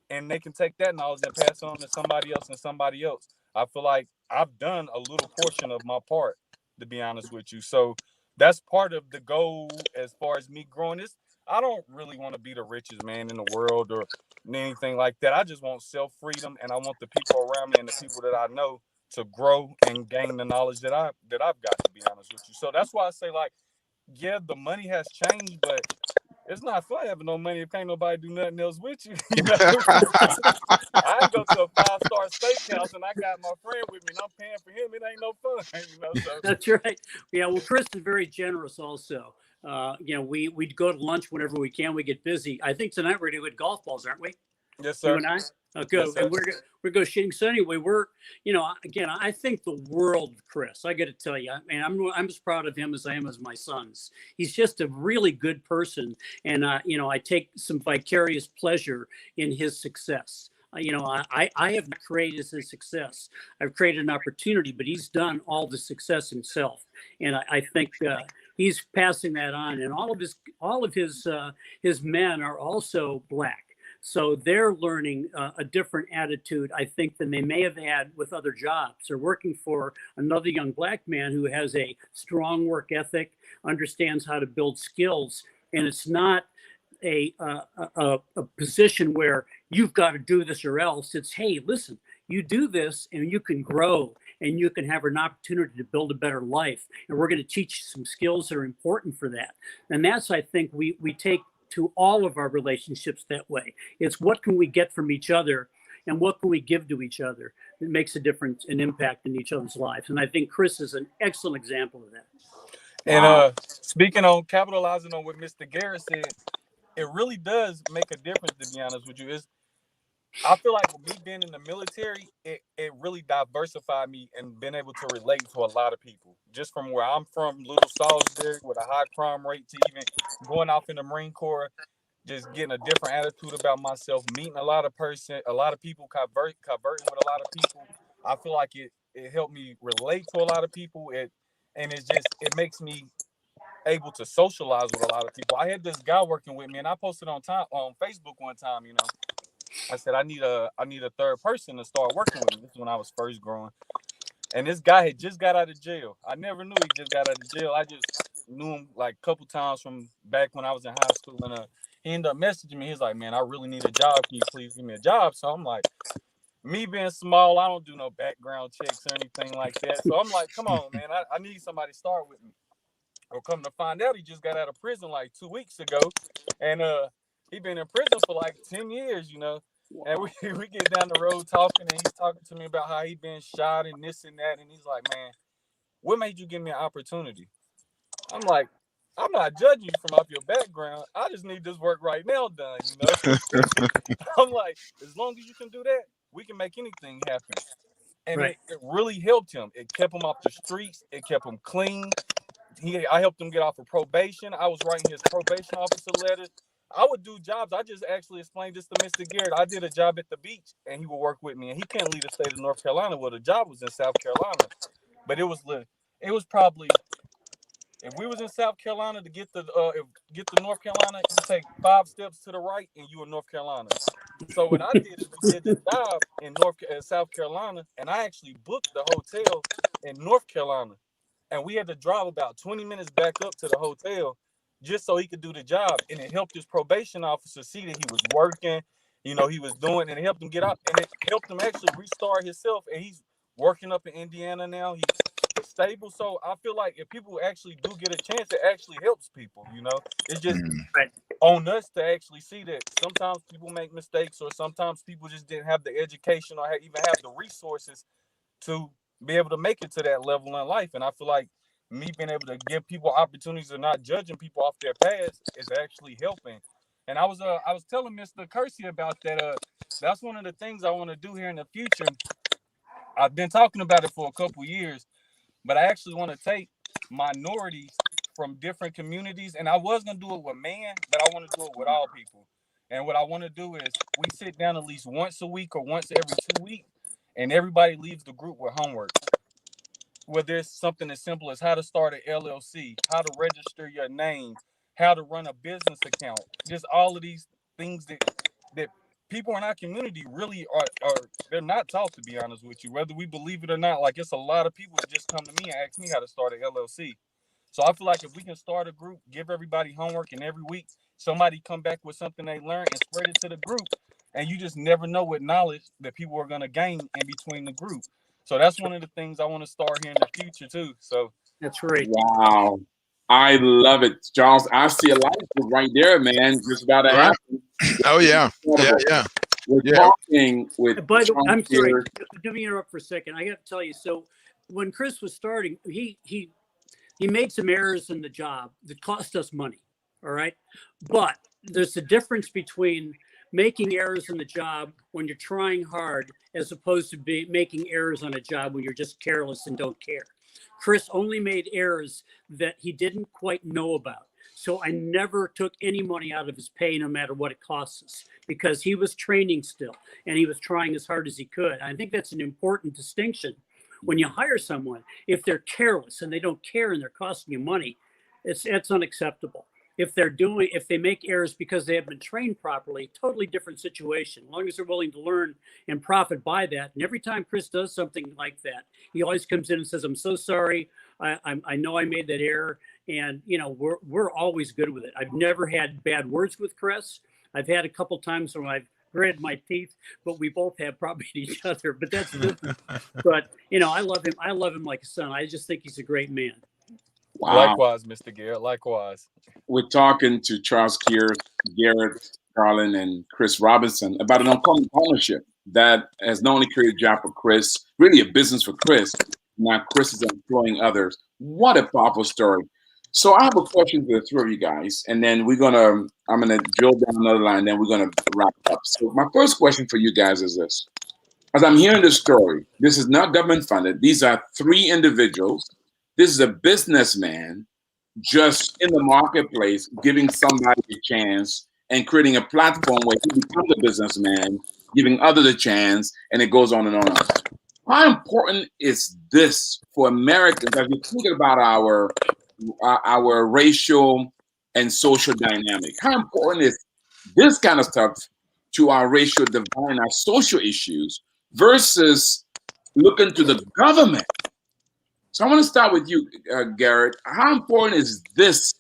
and they can take that knowledge and pass it on to somebody else and somebody else. I feel like I've done a little portion of my part. to be honest with you. So that's part of the goal as far as me growing. This I don't really want to be the richest man in the world or anything like that. I just want self-freedom, and I want the people around me and the people that I know to grow and gain the knowledge that I've got, to be honest with you. So that's why I say, like, yeah, the money has changed, but it's not fun having no money if can't nobody do nothing else with you. You know, I can go to a 5-star steakhouse and I got my friend with me and I'm paying for him. It ain't no fun, you know. So That's right. Yeah. Well, Chris is very generous also. We go to lunch whenever we can. We get busy. I think tonight we're going to go golf balls, aren't we? yes, You sir. and I? Okay. Yes, sir. And we're going shooting. So anyway, again, I think the world of Chris. I got to tell you, I mean, I'm as proud of him as I am as my sons. He's just a really good person. And, I take some vicarious pleasure in his success. I have created his success. I've created an opportunity, but he's done all the success himself. And I think he's passing that on. And all of his men are also Black. So they're learning a different attitude, I think, than they may have had with other jobs. They're working for another young Black man who has a strong work ethic, understands how to build skills, and it's not a position where you've got to do this or else. It's, hey, listen, you do this and you can grow and you can have an opportunity to build a better life. And we're going to teach you some skills that are important for that. And that's, I think, we take to all of our relationships that way. It's what can we get from each other and what can we give to each other that makes a difference and impact in each other's lives. And I think Chris is an excellent example of that. And speaking on capitalizing on what Mr. Garrett said, it really does make a difference, to be honest with you. I feel like with me being in the military, it really diversified me and been able to relate to a lot of people. Just from where I'm from, Little Salisbury, with a high crime rate, to even going off in the Marine Corps, just getting a different attitude about myself, meeting a lot of people, converting with a lot of people. I feel like it helped me relate to a lot of people. It makes me able to socialize with a lot of people. I had this guy working with me, and I posted on Facebook one time. I said I need a third person to start working with me. This is when I was first growing, and this guy had just got out of jail. I never knew he just got out of jail. I just knew him like a couple times from back when I was in high school, and he ended up messaging me. He's like, "Man, I really need a job. Can you please give me a job?" So I'm like, me being small, I don't do no background checks or anything like that. So I'm like, come on, man, I need somebody to start with me. Or come to find out, he just got out of prison like 2 weeks ago, and he been in prison for like 10 years, And we get down the road talking, and he's talking to me about how he been shot and this and that, and he's like, "Man, what made you give me an opportunity?" I'm like, "I'm not judging you from off your background. I just need this work right now done, I'm like, as long as you can do that, we can make anything happen. And Right. it really helped him. It kept him off the streets. It kept him clean. I helped him get off of probation. I was writing his probation officer letters. I would do jobs. I just actually explained this to Mr. Garrett. I did a job at the beach, and he would work with me. And he couldn't leave the state of North Carolina. Well, the job was in South Carolina, but it was probably, if we was in South Carolina to get to North Carolina, you take 5 steps to the right, and you in North Carolina. So what I did is we did this job in South Carolina, and I actually booked the hotel in North Carolina. And we had to drive about 20 minutes back up to the hotel just so he could do the job. And it helped his probation officer see that he was working, he was doing, and it helped him get out. And it helped him actually restart himself. And he's working up in Indiana now. He's stable. So I feel like if people actually do get a chance, it actually helps people, It's just on us to actually see that sometimes people make mistakes, or sometimes people just didn't have the education or even have the resources to be able to make it to that level in life. And I feel like me being able to give people opportunities and not judging people off their past is actually helping. And I was telling Mr. Kearse about that. That's one of the things I want to do here in the future. I've been talking about it for a couple years, but I actually want to take minorities from different communities, and I was gonna do it with men, but I want to do it with all people. And what I want to do is we sit down at least once a week or once every 2 weeks, and everybody leaves the group with homework. Whether it's something as simple as how to start an LLC, how to register your name, how to run a business account, just all of these things that people in our community really are they're not taught, to be honest with you, whether we believe it or not. Like, it's a lot of people that just come to me and ask me how to start an LLC. So I feel like if we can start a group, give everybody homework, and every week somebody come back with something they learned and spread it to the group, and you just never know what knowledge that people are going to gain in between the group. So that's one of the things I want to start here in the future too. So That's right. Wow. I love it, Charles. I see a light bulb right there, man. Just about to Right. happen. Oh yeah. Incredible. Yeah. We're Yeah. talking with By the way, Charles I'm sorry. Kearse. Let me interrupt for a second. I got to tell you. So when Chris was starting, he made some errors in the job that cost us money. All right, but there's a difference between making errors in the job when you're trying hard, as opposed to making errors on a job when you're just careless and don't care. Chris only made errors that he didn't quite know about. So I never took any money out of his pay, no matter what it costs us, because he was training still and he was trying as hard as he could. I think that's an important distinction. When you hire someone, if they're careless and they don't care and they're costing you money, it's unacceptable. If they make errors because they have been trained properly, totally different situation. As long as they're willing to learn and profit by that. And every time Chris does something like that, he always comes in and says, "I'm so sorry. I know I made that error." And we're always good with it. I've never had bad words with Chris. I've had a couple times when I've gritted my teeth, but we both have probably each other. But that's business. But I love him. I love him like a son. I just think he's a great man. Wow. likewise, Mr. Garrett, likewise. We're talking to Charles Kearse, Garret Garland, and Chris Roberson about an uncommon partnership that has not only created a job for Chris, really a business for Chris. Now Chris is employing others. What a powerful story. So I have a question for the three of you guys, and then I'm gonna drill down another line, then we're gonna wrap up. So my first question for you guys is this. As I'm hearing this story, this is not government funded. These are three individuals. This is a businessman just in the marketplace, giving somebody a chance and creating a platform where he becomes a businessman, giving others a chance, and it goes on and on. How important is this for Americans as we think about our racial and social dynamic? How important is this kind of stuff to our racial divide and our social issues versus looking to the government? So I want to start with you, Garret. How important is this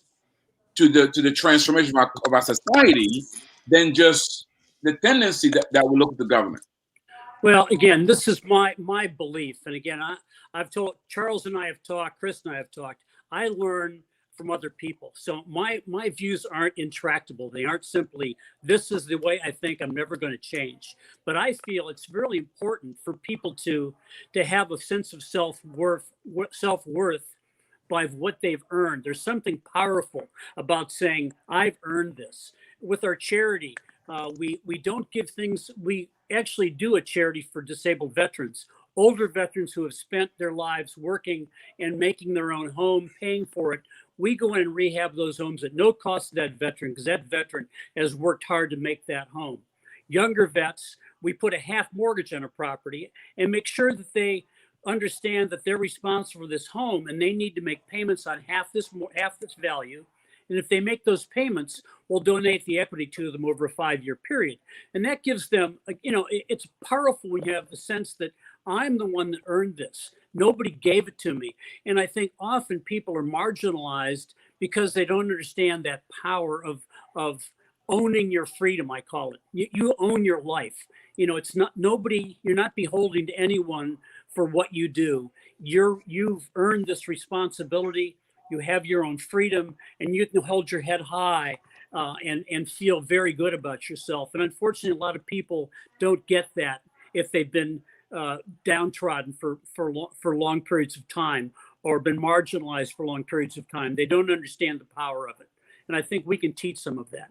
to the transformation of our society than just the tendency that we look at the government? Well, again, this is my belief, and again, I've told Charles and I have talked, Chris and I have talked. I learn from other people, so my views aren't intractable. They aren't simply this is the way I think. I'm never going to change. But I feel it's really important for people to have a sense of self-worth by what they've earned. There's something powerful about saying I've earned this. With our charity, we don't give things. We actually do a charity for disabled veterans, older veterans who have spent their lives working and making their own home, paying for it. We go in and rehab those homes at no cost to that veteran, because that veteran has worked hard to make that home. Younger vets, we put a half mortgage on a property and make sure that they understand that they're responsible for this home and they need to make payments on half this value. And if they make those payments, we'll donate the equity to them over a 5-year period. And that gives them, it's powerful when you have the sense that I'm the one that earned this. Nobody gave it to me. And I think often people are marginalized because they don't understand that power of owning your freedom, I call it. You own your life. It's not nobody, you're not beholden to anyone for what you do. You've earned this responsibility. You have your own freedom, and you can hold your head high and feel very good about yourself. And unfortunately, a lot of people don't get that if they've been downtrodden for long periods of time or been marginalized for long periods of time. They don't understand the power of it. And I think we can teach some of that.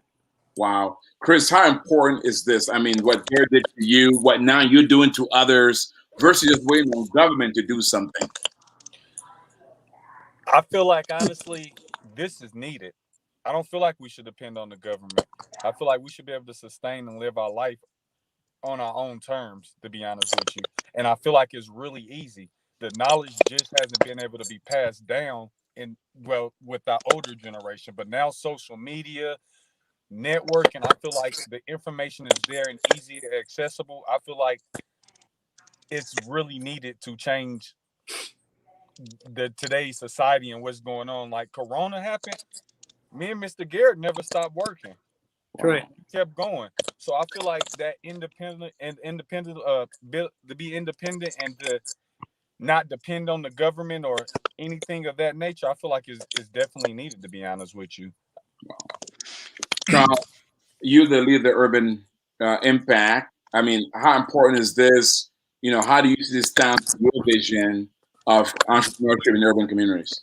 Wow. Chris, how important is this? I mean, what Garret did to you, what now you're doing to others versus just waiting on government to do something? I feel like, honestly, this is needed. I don't feel like we should depend on the government. I feel like we should be able to sustain and live our life on our own terms, to be honest with you. And I feel like it's really easy. The knowledge just hasn't been able to be passed down with our older generation. But now social media, network, and I feel like the information is there and easy accessible. I feel like it's really needed to change the today's society and what's going on. Like Corona happened, me and Mr. Garrett never stopped working. Right. We kept going. So I feel like that to be independent and to not depend on the government or anything of that nature, I feel like is definitely needed, to be honest with you. Charles, you the lead the urban impact. I mean, how important is this? You know, how do you see this down to your vision of entrepreneurship in urban communities?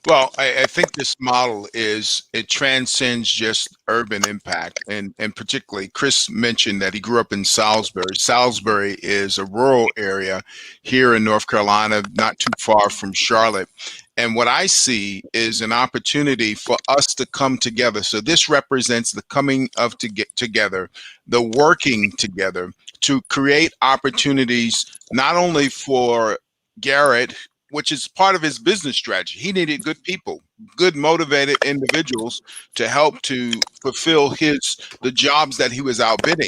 Well, I think this model it transcends just urban impact, and particularly Chris mentioned that he grew up in Salisbury. Salisbury is a rural area here in North Carolina, not too far from Charlotte. And what I see is an opportunity for us to come together. So this represents the coming of to get together, the working together to create opportunities not only for Garrett, which is part of his business strategy. He needed good people, good motivated individuals to help to fulfill the jobs that he was outbidding.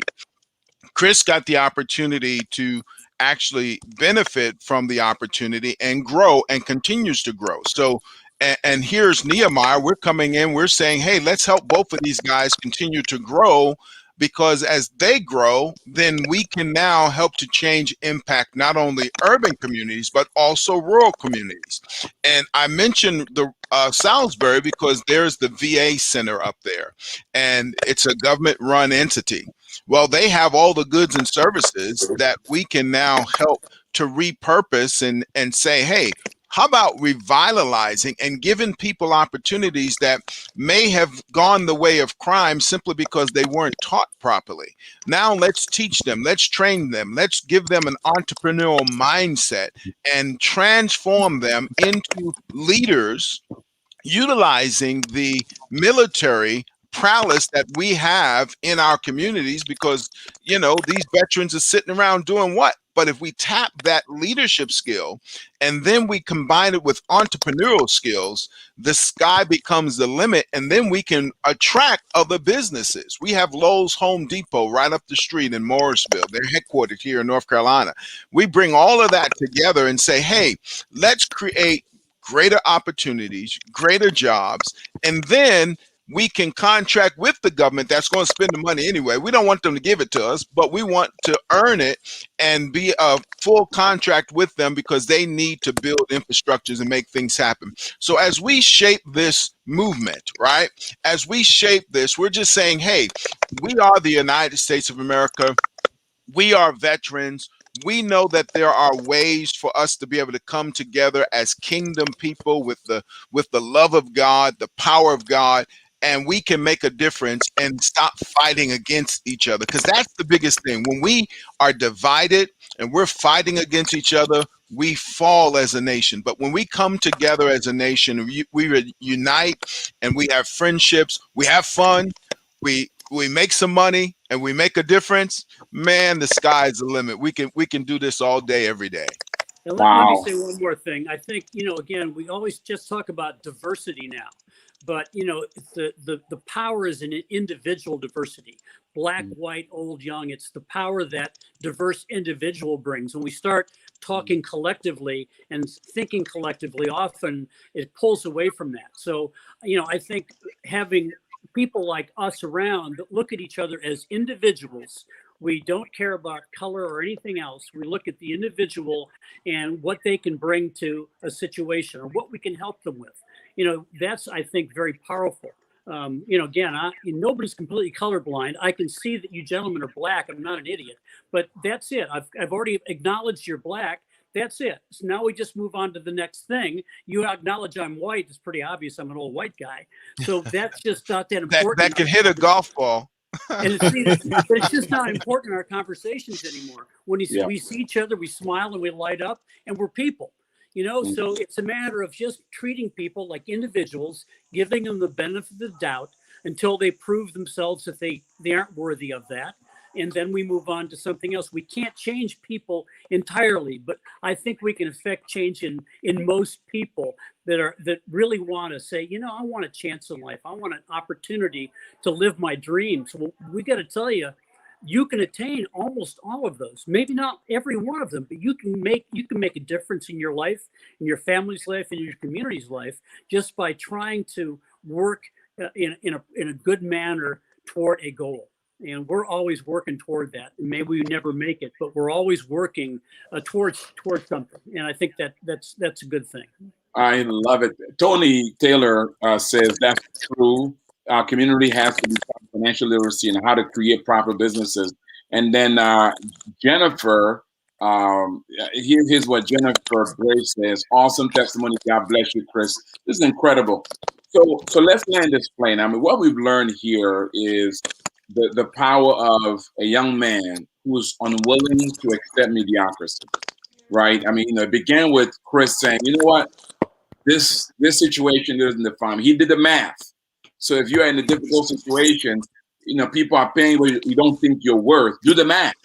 Chris got the opportunity to actually benefit from the opportunity and grow and continues to grow. So, and here's Nehemiah. We're coming in, we're saying, hey, let's help both of these guys continue to grow, because as they grow, then we can now help to change impact not only urban communities, but also rural communities. And I mentioned the Salisbury because there's the VA center up there, and it's a government-run entity. Well, they have all the goods and services that we can now help to repurpose and say, hey, how about revitalizing and giving people opportunities that may have gone the way of crime simply because they weren't taught properly? Now let's teach them, let's train them, let's give them an entrepreneurial mindset and transform them into leaders utilizing the military prowess that we have in our communities, because these veterans are sitting around doing what? But if we tap that leadership skill and then we combine it with entrepreneurial skills, the sky becomes the limit, and then we can attract other businesses. We have Lowe's Home Depot right up the street in Morrisville. They're headquartered here in North Carolina. We bring all of that together and say, hey, let's create greater opportunities, greater jobs, and then we can contract with the government that's going to spend the money anyway. We don't want them to give it to us, but we want to earn it and be a full contract with them because they need to build infrastructures and make things happen. So as we shape this movement, right, as we shape this, we're just saying, hey, we are the United States of America. We are veterans. We know that there are ways for us to be able to come together as kingdom people with the love of God, the power of God, and we can make a difference and stop fighting against each other, because that's the biggest thing. When we are divided and we're fighting against each other, we fall as a nation. But when we come together as a nation, we unite and we have friendships, we have fun, we make some money, and we make a difference, man, the sky's the limit. We can do this all day, every day. And let me say one more thing. I think, again, we always just talk about diversity now, but the power is in individual diversity, black, white, old, young. It's the power that diverse individual brings. When we start talking collectively and thinking collectively, often it pulls away from that. So, I think having people like us around that look at each other as individuals. We don't care about color or anything else. We look at the individual and what they can bring to a situation or what we can help them with. That's, I think, very powerful. Again, nobody's completely colorblind. I can see that you gentlemen are black. I'm not an idiot, but that's it. I've already acknowledged you're black. That's it. So now we just move on to the next thing. You acknowledge I'm white. It's pretty obvious I'm an old white guy. So that's just not that important. that can hit a golf ball. And it's just not important in our conversations anymore. When we see each other, we smile and we light up, and we're people. So it's a matter of just treating people like individuals, giving them the benefit of the doubt until they prove themselves that they aren't worthy of that. And then we move on to something else. We can't change people entirely, but I think we can affect change in most people that really want to say, I want a chance in life. I want an opportunity to live my dreams. Well, we got to tell you, you can attain almost all of those. Maybe not every one of them, but you can make a difference in your life, in your family's life, in your community's life, just by trying to work in a good manner toward a goal. And we're always working toward that. Maybe we never make it, but we're always working towards something. And I think that's a good thing. I love it. Tony Taylor says that's true. Our community has to be financial literacy and how to create proper businesses. And then Jennifer, here's what Jennifer Grace says. Awesome testimony. God bless you, Chris. This is incredible. So let's land this plane. I mean, what we've learned here is the power of a young man who's unwilling to accept mediocrity, right? I mean, it began with Chris saying, you know what? This situation doesn't define me. He did the math. So if you're in a difficult situation, people are paying what you don't think you're worth. Do the math,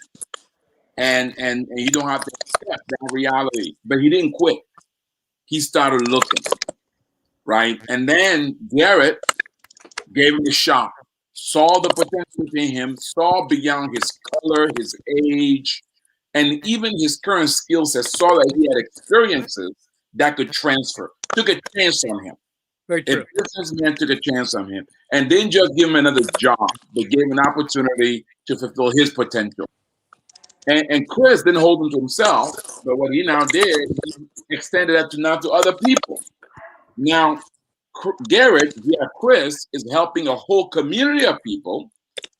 and you don't have to accept that reality. But he didn't quit. He started looking, right? And then Garret gave him a shot. Saw the potential in him. Saw beyond his color, his age, and even his current skill set. Saw that he had experiences that could transfer. Took a chance on him. Very true. A businessman took a chance on him and didn't just give him another job, but gave him an opportunity to fulfill his potential. And Chris didn't hold him to himself, but what he now did, he extended that to other people. Now, Garret, via Chris, is helping a whole community of people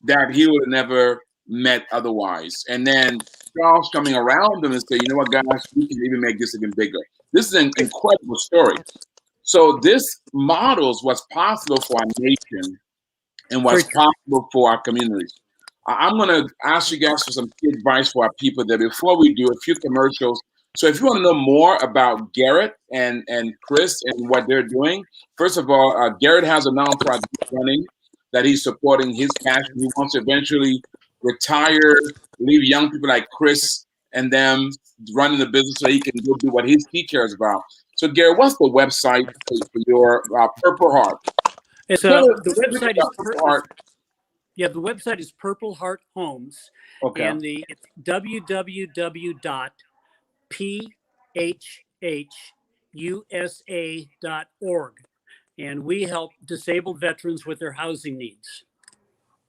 that he would have never met otherwise. And then Charles coming around him and say, you know what, guys, we can even make this even bigger. This is an incredible story. So this models what's possible for our nation and what's possible for our communities. I'm going to ask you guys for some key advice for our people there. Before we do, a few commercials. So if you want to know more about Garret and Chris and what they're doing, first of all, Garret has a nonprofit running that he's supporting his passion. He wants to eventually retire, leave young people like Chris and them running the business so he can go do what he cares about. So, Garret, what's the website for your Purple Heart? It's the website is Purple Heart. Yeah, the website is Purple Heart Homes. Okay. And it's www.phhusa.org. And we help disabled veterans with their housing needs.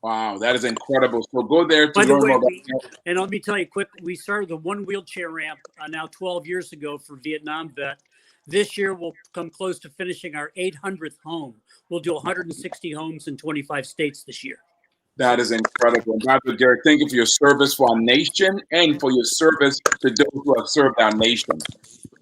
Wow, that is incredible. So go there to learn more about that. And let me tell you quick, we started the one wheelchair ramp now 12 years ago for Vietnam vet. This year, we'll come close to finishing our 800th home. We'll do 160 homes in 25 states this year. That is incredible. Dr. Garret, thank you for your service for our nation and for your service to those who have served our nation.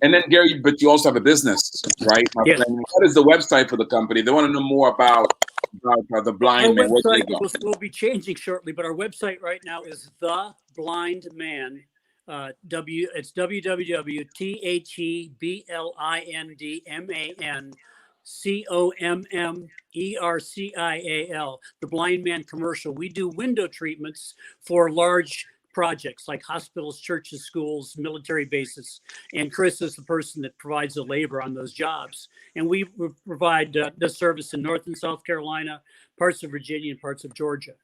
And then, Gary, but you also have a business, right? Yes. What is the website for the company? They want to know more about the blind man. Where they go? We'll be changing shortly, but our website right now is The Blind Man. It's www.theblindmanCommercial, the Blind Man Commercial. We do window treatments for large projects like hospitals, churches, schools, military bases. And Chris is the person that provides the labor on those jobs. And we provide the service in North and South Carolina, parts of Virginia, and parts of Georgia.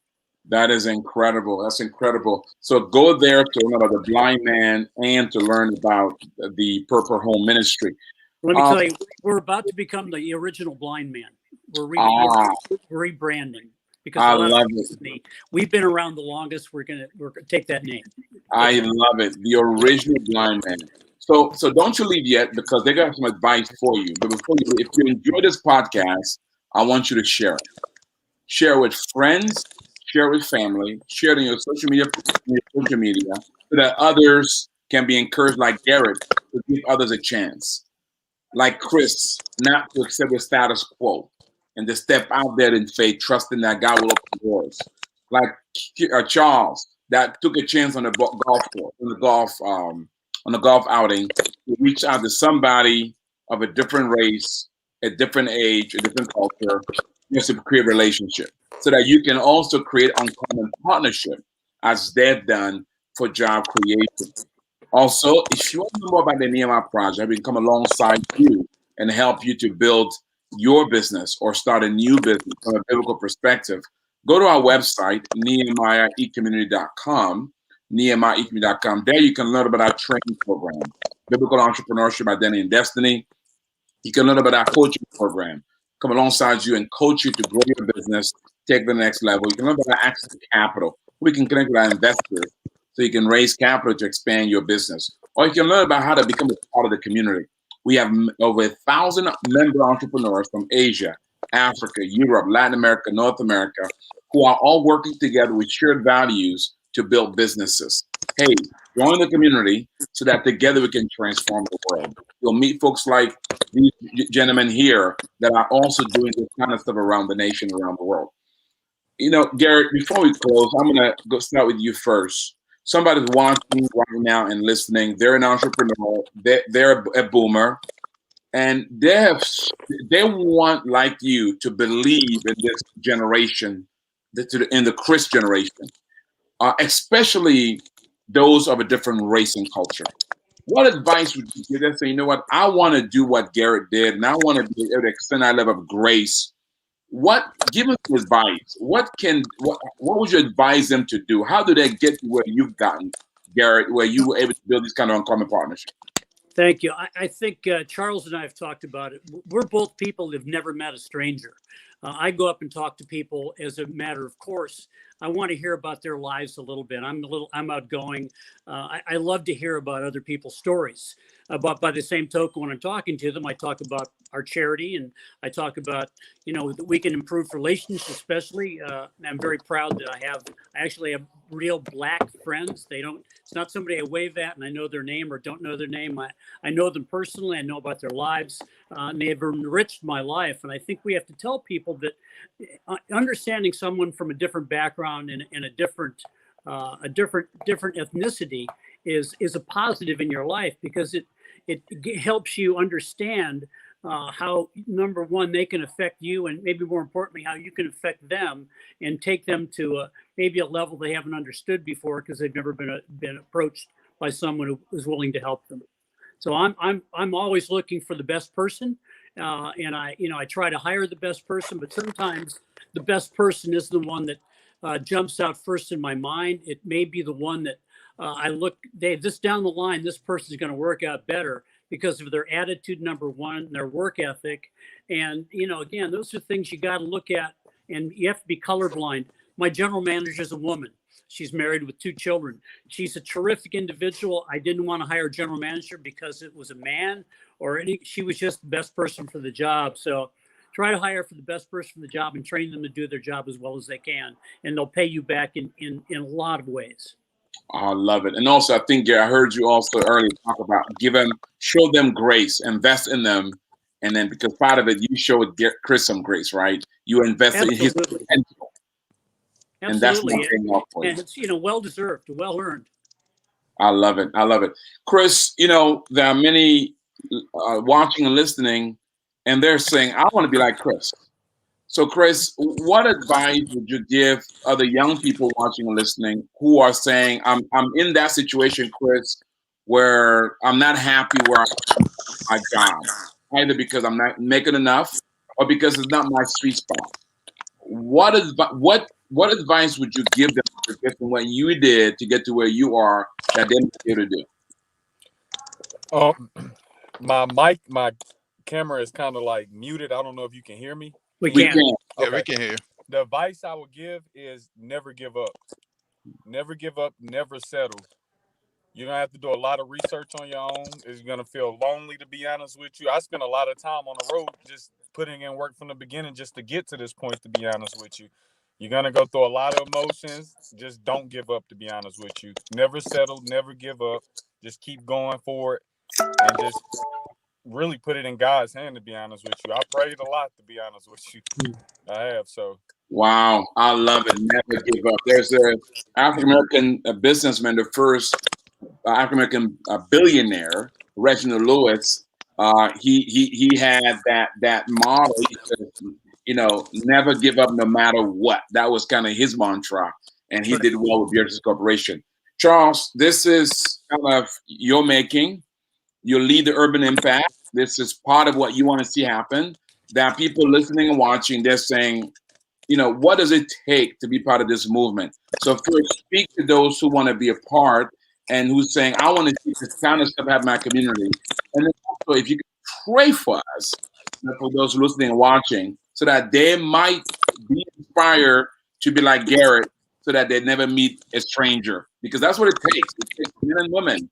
That is incredible. That's incredible. So go there to learn about the blind man and to learn about the Purple Home Ministry. Let me tell you, we're about to become the original blind man. We're rebranding because I love it. We've been around the longest. We're gonna take that name. I love it. The original blind man. So don't you leave yet because they got some advice for you. But before you, if you enjoy this podcast, I want you to share it. Share it with friends. Share it with family, share it in your social media, so that others can be encouraged, like Garret, to give others a chance. Like Chris, not to accept the status quo and to step out there in faith, trusting that God will open doors. Like Charles, that took a chance on the golf course, on the golf outing, to reach out to somebody of a different race, a different age, a different culture, just to create a relationship, so that you can also create uncommon partnership as they've done for job creation. Also, if you want to know more about the Nehemiah project, we can come alongside you and help you to build your business or start a new business from a biblical perspective, go to our website, nehemiahecommunity.com, nehemiahecommunity.com. There you can learn about our training program, Biblical Entrepreneurship, Identity, and Destiny. You can learn about our coaching program, come alongside you and coach you to grow your business, take the next level. You can learn about our access to capital. We can connect with our investors so you can raise capital to expand your business. Or you can learn about how to become a part of the community. We have over 1,000 member entrepreneurs from Asia, Africa, Europe, Latin America, North America, who are all working together with shared values to build businesses. Hey, join the community so that together we can transform the world. You'll meet folks like these gentlemen here that are also doing this kind of stuff around the nation, around the world. You know, Garret, before we close, I'm going to go start with you first. Somebody's watching right now and listening. They're an entrepreneur. They're a boomer. And they want, like you, to believe in this generation, in the Kearse generation, especially those of a different race and culture. What advice would you give them? Say, you know what, I want to do what Garret did, and I want to be able to extend that level of grace. Give us advice. What would you advise them to do? How do they get to where you've gotten, Garret, where you were able to build this kind of uncommon partnership? Thank you. I think Charles and I have talked about it. We're both people that have never met a stranger. I go up and talk to people as a matter of course. I want to hear about their lives a little bit. I'm outgoing. I love to hear about other people's stories. But by the same token, when I'm talking to them, I talk about our charity, and I talk about, that we can improve relationships, especially. I'm very proud that I actually have real Black friends. It's not somebody I wave at and I know their name or don't know their name. I know them personally. I know about their lives. And they have enriched my life. And I think we have to tell people that understanding someone from a different background and a different ethnicity is a positive in your life, because it helps you understand how, number one, they can affect you, and maybe more importantly, how you can affect them and take them to maybe a level they haven't understood before because they've never been approached by someone who is willing to help them. So I'm always looking for the best person, and I try to hire the best person, but sometimes the best person is the one that jumps out first in my mind. It may be the one that I look, this down the line, this person is going to work out better because of their attitude, number one, their work ethic. And, again, those are things you got to look at, and you have to be colorblind. My general manager is a woman. She's married with 2 children. She's a terrific individual. I didn't want to hire a general manager because it was a man she was just the best person for the job. So try to hire for the best person for the job and train them to do their job as well as they can. And they'll pay you back in a lot of ways. I love it. And also, I think, Garret, I heard you also earlier talk about show them grace, invest in them. And then because part of it, you showed Kearse some grace, right? You invested in his potential. And that's what paying off for you. And it's, well-deserved, well-earned. I love it. I love it. Kearse, there are many watching and listening, and they're saying, I want to be like Kearse. So, Kearse, what advice would you give other young people watching and listening who are saying, I'm in that situation, Kearse, where I'm not happy where I'm at my job, either because I'm not making enough or because it's not my sweet spot. What advice would you give them from what you did to get to where you are that they might be able to do? My camera is kind of like muted. I don't know if you can hear me. We can. Okay. Yeah, we can hear. The advice I would give is never give up. Never give up, never settle. You're going to have to do a lot of research on your own. It's going to feel lonely, to be honest with you. I spent a lot of time on the road just putting in work from the beginning just to get to this point, to be honest with you. You're going to go through a lot of emotions. Just don't give up, to be honest with you. Never settle, never give up. Just keep going for it and just really put it in God's hand, to be honest with you. I prayed a lot, to be honest with you. I have, so. Wow, I love it. Never give up. There's an African-American businessman, the first African-American billionaire, Reginald Lewis. He had that model. He said, never give up no matter what. That was kind of his mantra, and he did well with Beatrice Corporation. Charles, this is kind of your making. You lead the Urban Impact. this is part of what you want to see happen, that people listening and watching, they're saying, what does it take to be part of this movement? So first, speak to those who want to be a part and who's saying, I want to see this kind of stuff happen in my community. And then also, if you can pray for us, for those listening and watching, so that they might be inspired to be like Garret, so that they never meet a stranger. Because that's what it takes. It takes men and women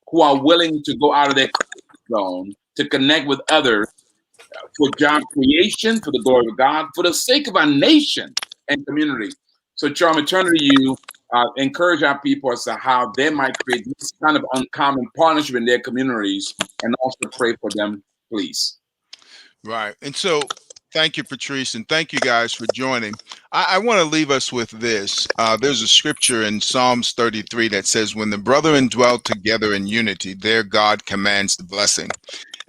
who are willing to go out of their comfort zone to connect with others for job creation, for the glory of God, for the sake of our nation and community. So, Charles, I turn to you. Encourage our people as to how they might create this kind of uncommon partnership in their communities, and also pray for them, please. Right. And so thank you, Patrice, and thank you guys for joining. I want to leave us with this. There's a scripture in Psalms 33 that says, when the brethren dwell together in unity, their God commands the blessing.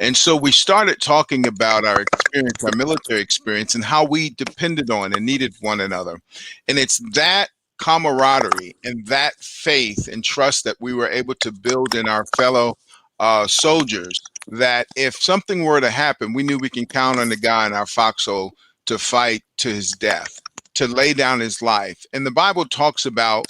And so we started talking about our experience, our military experience, and how we depended on and needed one another. And it's that camaraderie and that faith and trust that we were able to build in our fellow soldiers, that if something were to happen, we knew we can count on the guy in our foxhole to fight to his death, to lay down his life. And the Bible talks about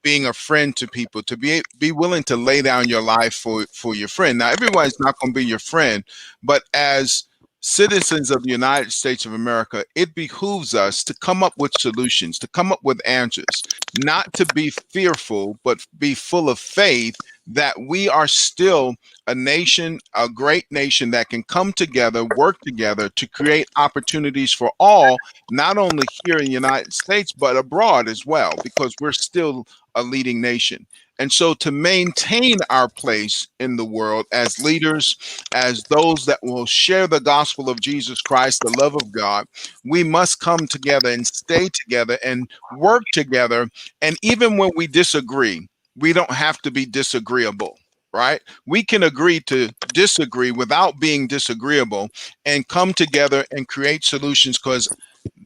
being a friend to people, to be willing to lay down your life for your friend. Now, everyone's not going to be your friend, but as citizens of the United States of America, it behooves us to come up with solutions, to come up with answers, not to be fearful, but be full of faith that we are still a nation, a great nation that can come together, work together to create opportunities for all, not only here in the United States, but abroad as well, because we're still a leading nation. And so to maintain our place in the world as leaders, as those that will share the gospel of Jesus Christ, the love of God, we must come together and stay together and work together. And even when we disagree, we don't have to be disagreeable, right? We can agree to disagree without being disagreeable and come together and create solutions, because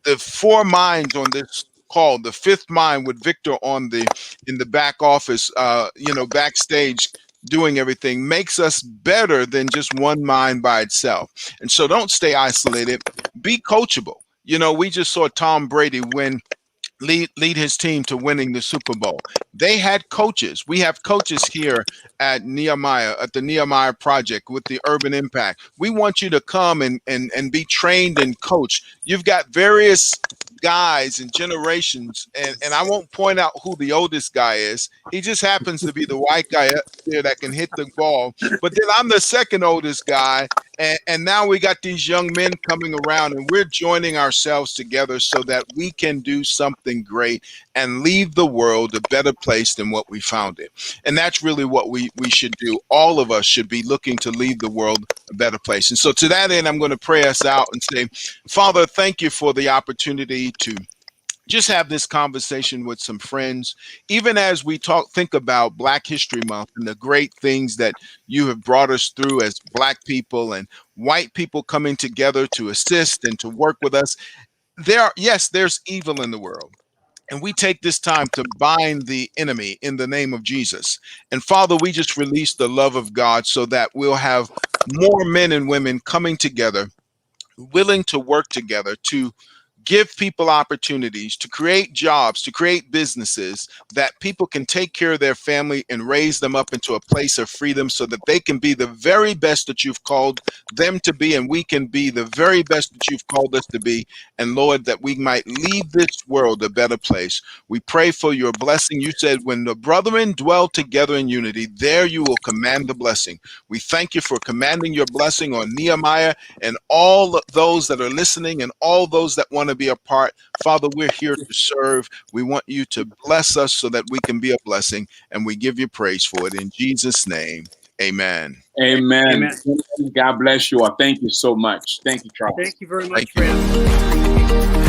the four minds on this call, the fifth mind with Victor in the back office, backstage doing everything, makes us better than just one mind by itself. And so don't stay isolated, be coachable. We just saw Tom Brady lead his team to winning the Super Bowl. They had coaches. We have coaches here at Nehemiah, at the Nehemiah Project with the Urban Impact. We want you to come and be trained and coached. You've got various guys and generations, and I won't point out who the oldest guy is. He just happens to be the white guy up there that can hit the ball. But then I'm the second oldest guy, and now we got these young men coming around, and we're joining ourselves together so that we can do something great and leave the world a better place than what we found it. And that's really what we should do. All of us should be looking to leave the world a better place. And so to that end, I'm going to pray us out and say, Father, thank you for the opportunity to just have this conversation with some friends, even as we think about Black History Month and the great things that you have brought us through as Black people and white people coming together to assist and to work with us. There's evil in the world. And we take this time to bind the enemy in the name of Jesus. And Father, we just release the love of God so that we'll have more men and women coming together, willing to work together to give people opportunities, to create jobs, to create businesses that people can take care of their family and raise them up into a place of freedom so that they can be the very best that you've called them to be, and we can be the very best that you've called us to be. And Lord, that we might leave this world a better place. We pray for your blessing. You said, when the brethren dwell together in unity, there you will command the blessing. We thank you for commanding your blessing on Nehemiah and all those that are listening and all those that want to be a part. Father, we're here to serve. We want you to bless us so that we can be a blessing, and we give you praise for it in Jesus' name. Amen. Amen. God bless you all. Thank you so much. Thank you, Charles. Thank you very much, friend.